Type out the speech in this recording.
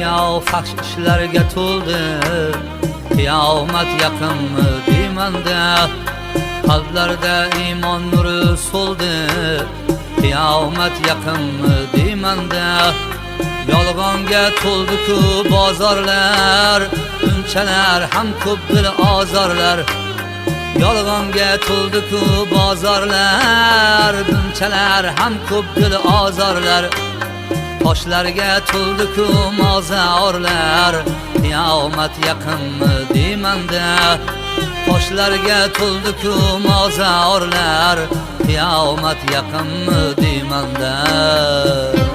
Dunyo fahsh ishlarga to'ldi, qiyomat yaqinmi deymanda. Qalblarda iymon nuri so'ldi, qiyomat yaqinmi deymanda. Yolg'onga to'ldi-ku bozorlar, unchalar ham ko'p dil ozorlar. Yolg'onga to'ldi-ku bozorlar, bunchalar ham ko'p dil ozorlar. Toshlarga to'ldi-ku mozorlar, qiyomat yaqinmi deymanda. Toshlarga to'ldi-ku mozorlar, qiyomat yaqinmi deymanda.